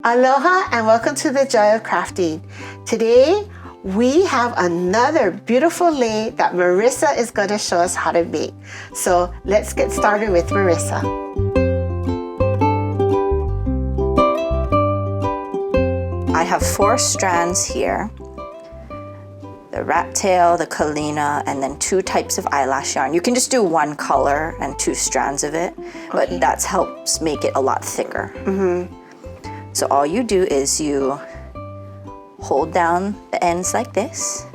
Aloha and welcome to the Joy of Crafting. Today we have another beautiful lei that Marissa is going to show us how to make. So let's get started with Marissa. I have 4 strands here. The rat tail, the kalina, and then 2 types of eyelash yarn. You can just do 1 color and 2 strands of it, but that helps make it a lot thicker. So all you do is you hold down the ends like this,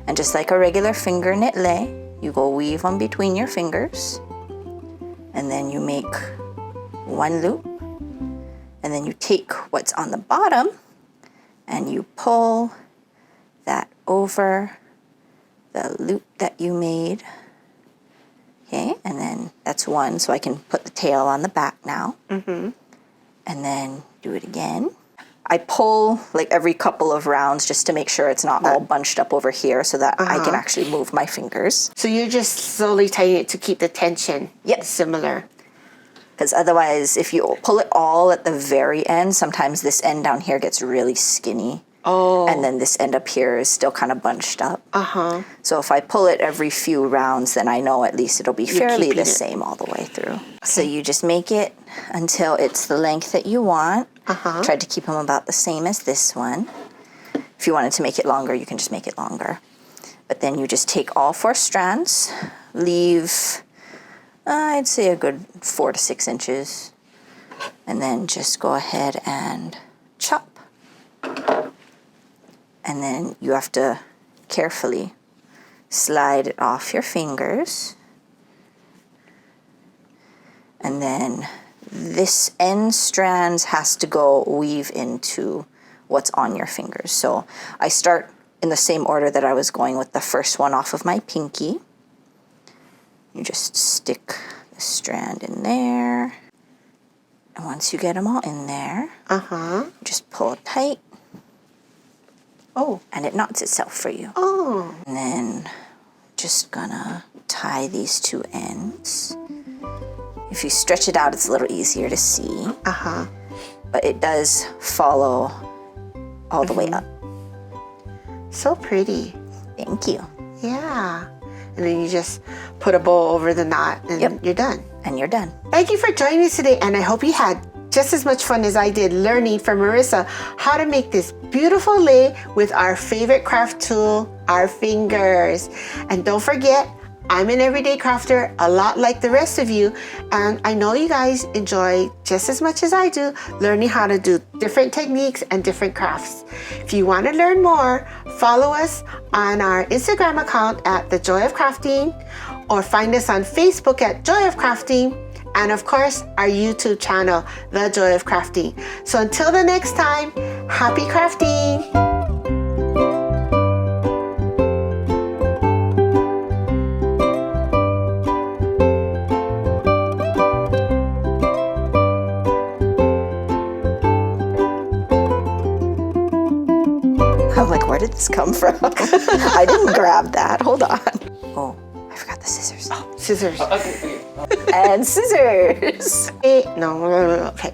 and just like a regular finger knit lei, you go weave on between your fingers, and then you make 1 loop, and then you take what's on the bottom and you pull that over the loop that you made. Okay, and then that's 1, so I can put the tail on the back now. And then do it again. I pull like every couple of rounds just to make sure it's not all bunched up over here so that I can actually move my fingers. So you're just slowly tightening it to keep the tension similar. Because otherwise, if you pull it all at the very end, sometimes this end down here gets really skinny. And then this end up here is still kind of bunched up. So if I pull it every few rounds, then I know at least it'll be fairly the same all the way through. So you just make it until it's the length that you want. Try to keep them about the same as this one. If you wanted to make it longer, you can just make it longer. But then you just take all 4 strands, leave, I'd say a good 4 to 6 inches, and then just go ahead and chop. And then you have to carefully slide it off your fingers. And then this end strands has to go weave into what's on your fingers. So I start in the same order that I was going with the first one off of my pinky. You just stick the strand in there. And once you get them all in there, just pull tight. And it knots itself for you. And then just gonna tie these 2 ends. If you stretch it out, it's a little easier to see. But it does follow all the way up. So pretty. Thank you. Yeah. And then you just put a bow over the knot and you're done. And you're done. Thank you for joining me today, and I hope you had just as much fun as I did learning from Marissa how to make this beautiful lei with our favorite craft tool, our fingers. And don't forget, I'm an everyday crafter, a lot like the rest of you, and I know you guys enjoy just as much as I do learning how to do different techniques and different crafts. If you want to learn more, follow us on our Instagram account at The Joy of Crafting, or find us on Facebook at Joy of Crafting, and of course our YouTube channel, The Joy of Crafting. So until the next time, happy crafting! I'm like, where did this come from? I didn't grab that. Hold on. Oh, I forgot the scissors. Scissors. And scissors. No, okay.